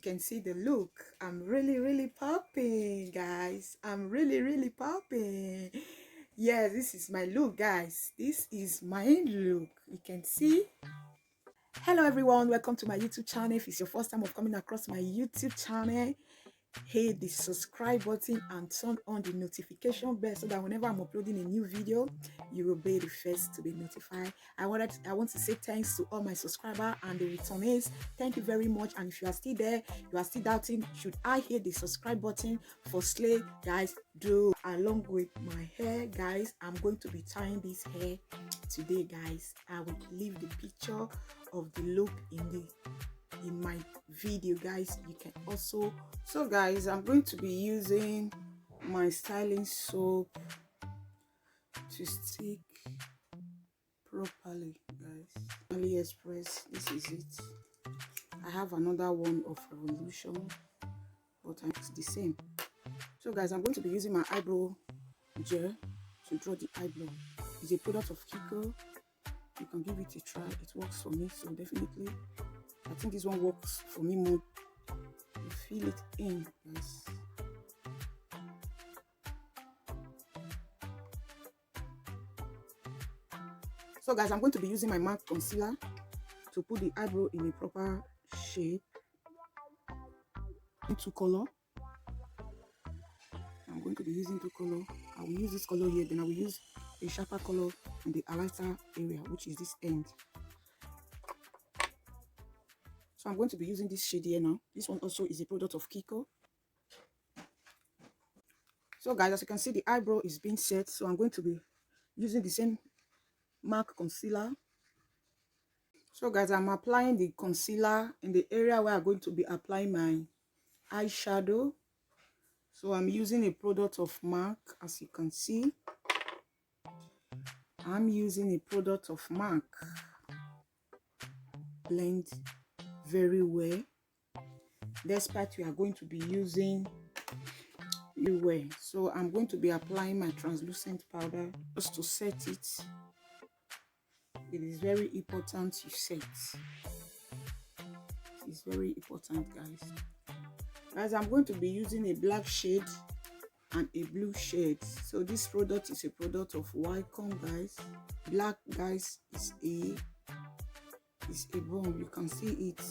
can see the look. I'm really popping, guys. I'm really popping. Yeah, this is my look, guys. This is my look. You can see. Hello everyone, welcome to my YouTube channel. If it's your first time of coming across my YouTube channel, hit the subscribe button and turn on the notification bell so that whenever I'm uploading a new video, you will be the first to be notified. I want to say thanks to all my subscribers and the returnees. Thank you very much. And if you are still there, you are still doubting, should I hit the subscribe button for Slay? Guys, do. Along with my hair, guys, I'm going to be tying this hair today, guys. I will leave the picture of the look in my video, guys. You can also, so guys, I'm going to be using my styling soap to stick properly, guys. AliExpress, this is it. I have another one of Revolution, but it's the same. So guys, I'm going to be using my eyebrow gel to draw the eyebrow. It's a product of Kiko. You can give it a try. It works for me, so definitely I think this one works for me more. You feel it in, guys. So guys, I'm going to be using my MAC concealer to put the eyebrow in a proper shape. Two color. I'm going to be using two color. I will use this color here, then I will use a sharper color in the highlighter area, which is this end. So I'm going to be using this shade here now. This one also is a product of Kiko. So guys, as you can see, the eyebrow is being set. So I'm going to be using the same MAC concealer. So guys, I'm applying the concealer in the area where I'm going to be applying my eyeshadow. So I'm using a product of MAC, as you can see. I'm using a product of MAC. Blend very well. Despite we are going to be using everywhere. So I'm going to be applying my translucent powder just to set it. It is very important to set. It's very important, guys. Guys, I'm going to be using a black shade and a blue shade. So this product is a product of WYCOME, guys. Black, guys, is a bomb. You can see it.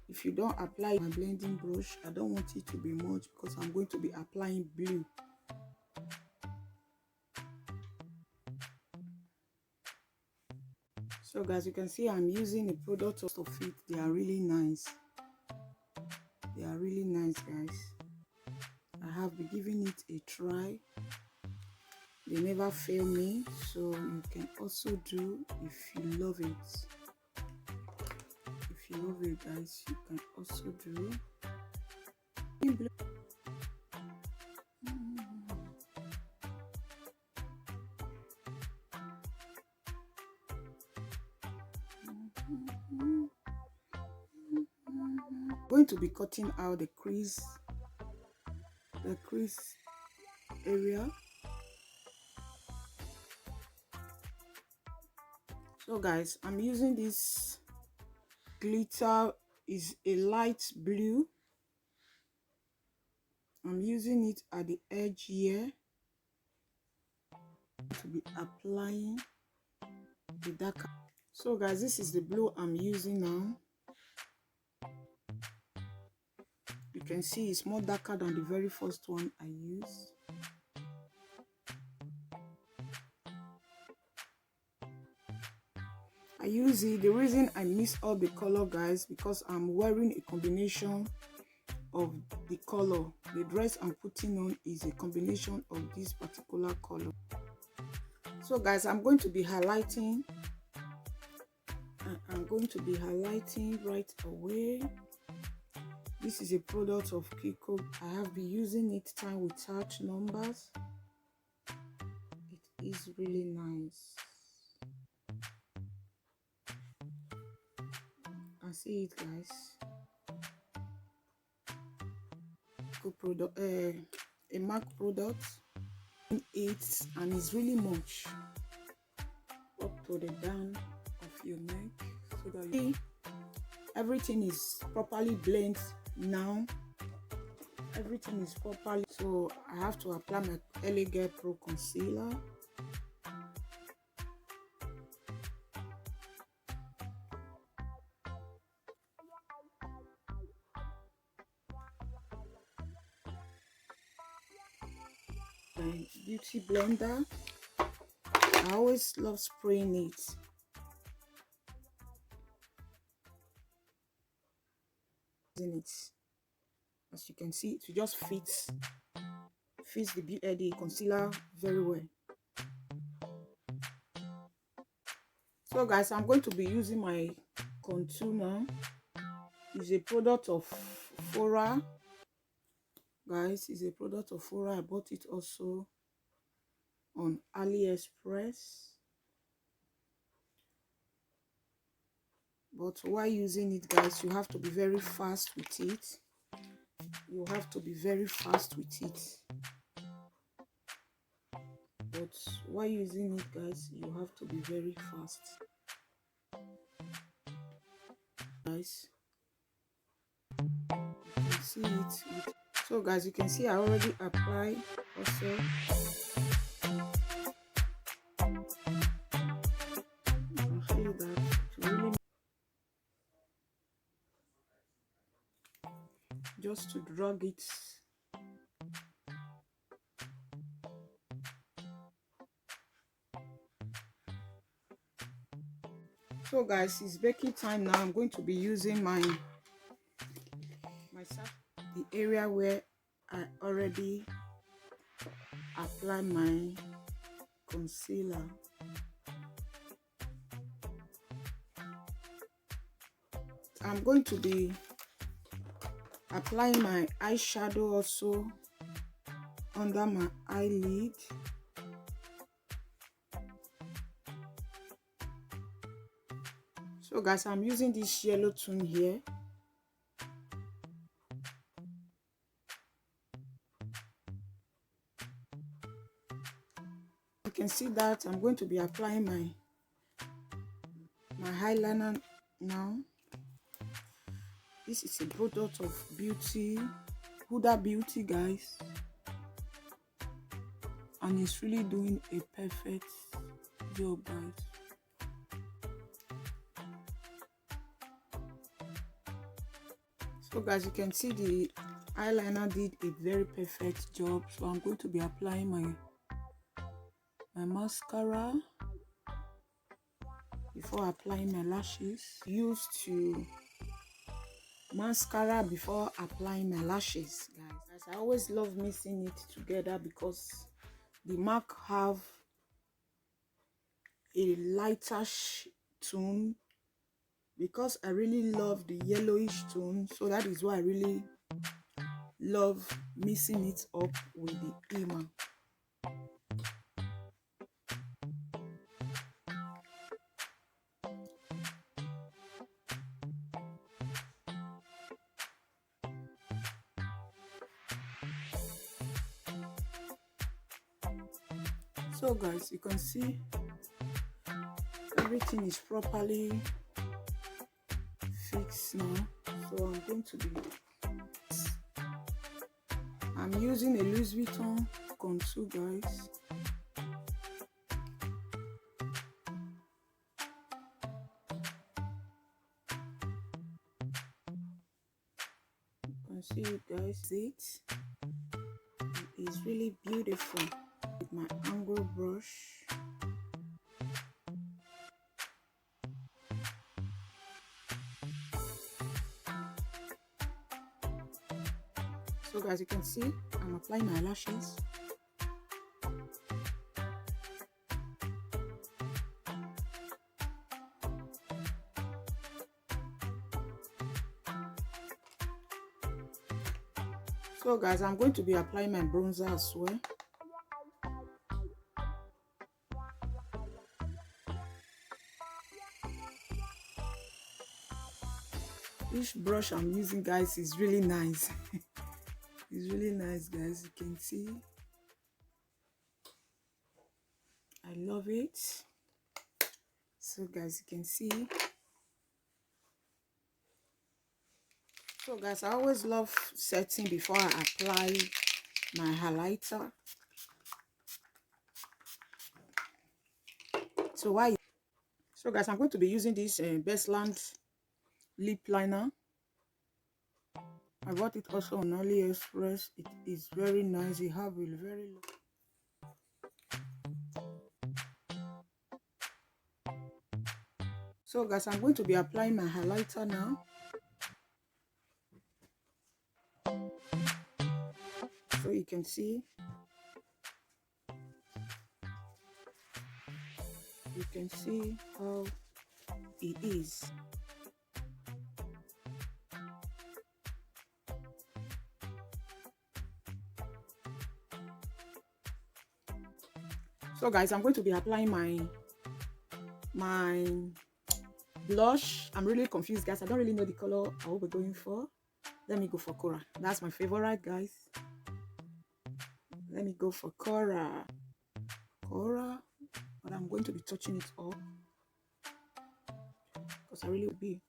If you don't apply my blending brush, I don't want it to be much because I'm going to be applying blue. So guys, you can see I'm using a product of it. They are really nice. They are really nice, guys. I have been giving it a try. They never fail me, so you can also do if you love it. If you love it, guys, you can also do. Going to be cutting out the crease area. So guys, I'm using this glitter, is a light blue. I'm using it at the edge here to be applying the darker. So guys, this is the blue I'm using now. You can see it's more darker than the very first one I used. I use it. The reason I mix up the color, guys, because I'm wearing a combination of the color. The dress I'm putting on is a combination of this particular color. So guys, I'm going to be highlighting. I'm going to be highlighting right away. This is a product of Kiko. I have been using it time without numbers. It is really nice. You can see it, guys. Good product, a MAC product. It and it's really much up to the down of your neck, so that everything is properly blended Now everything is properly, so I have to apply my Elegant Pro concealer. My beauty blender, I always love spraying it. In it, as you can see, it just fits the concealer very well. So guys, I'm going to be using my contour now. It's a product of Fora. Guys, it's a product of Fora. I bought it also on AliExpress. But while using it, guys, you have to be very fast with it. You have to be very fast with it. But while using it, guys, you have to be very fast. Guys, you can see it. So guys, you can see I already applied also. I'll show you that to really, just to drag it. So guys, it's baking time now. I'm going to be using the area where I already applied my concealer. I'm going to be applying my eyeshadow also under my eyelid. So guys, I'm using this yellow tone here. You can see that I'm going to be applying my eyeliner now. This is a product of Huda Beauty, guys, and it's really doing a perfect job, guys. So guys, you can see the eyeliner did a very perfect job. So I'm going to be applying my mascara before applying my lashes. Used to mascara before applying my lashes, guys. I always love mixing it together because the MAC have a lighter tone, because I really love the yellowish tone. So that is why I really love mixing it up with the PRIMA. So guys, you can see everything is properly fixed now. So I'm going to be, I'm using a Louis Vuitton contour, guys. You can see it, guys. It is really beautiful with my angle brush. So guys, you can see I'm applying my lashes. So guys, I'm going to be applying my bronzer as well. This brush I'm using, guys, is really nice. It's really nice, guys. You can see. I love it. So guys, you can see. So guys, I always love setting before I apply my highlighter. So why? So guys, I'm going to be using this Bestland lip liner. I bought it also on AliExpress. It is very nice. It have a very low. So guys, I'm going to be applying my highlighter now. So you can see. You can see how it is. So guys, I'm going to be applying my blush. I'm really confused, guys. I don't really know the color I will be going for. Let me go for Cora. That's my favorite, guys. Let me go for Cora. But I'm going to be touching it up because I really will be.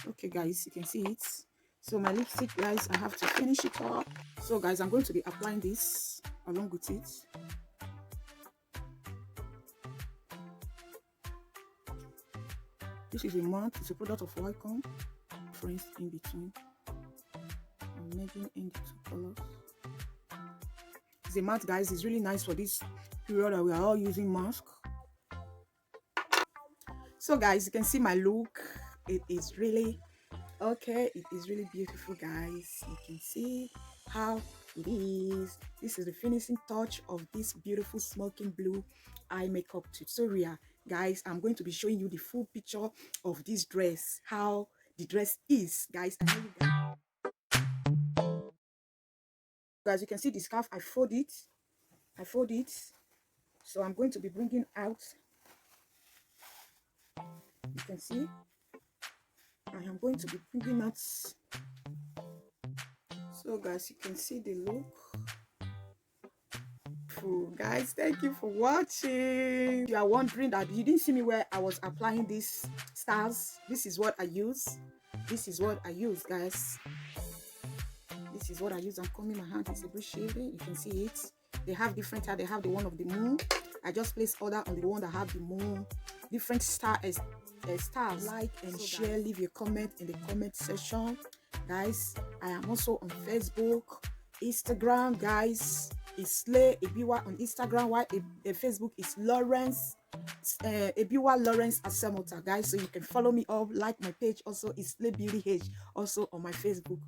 Okay, guys, you can see it. So my lipstick, guys, I have to finish it up. So guys, I'm going to be applying this along with it. This is a matte. It's a product of WYCOME. Difference in between. I'm merging in the two colors. It's a matte, guys. It's really nice for this period that we are all using mask. So guys, you can see my look. It is really okay. It is really beautiful, guys. You can see how it is. This is the finishing touch of this beautiful smoking blue eye makeup tutorial. Guys, I'm going to be showing you the full picture of this dress, how the dress is, guys. I know you guys, you can see the scarf. I fold it. So I'm going to be bringing out. You can see I am going to be bringing out. So guys, you can see the look. Guys, thank you for watching. You are wondering that you didn't see me where I was applying these stars. This is what I use. This is what I use, guys. This is what I use. I'm combing my hand. It's a bit shady. You can see it. They have different type. They have the one of the moon. I just placed order on the one that have the moon. Different stars. Like and share. Leave your comment in the comment section, guys. I am also on Facebook, Instagram, guys. Is Slay Ebiwa on Instagram, while Facebook is Lawrence Ebiwa Lawrence Asemota, guys. So you can follow me up, like my page. Also is Slay Beauty H, also on my Facebook.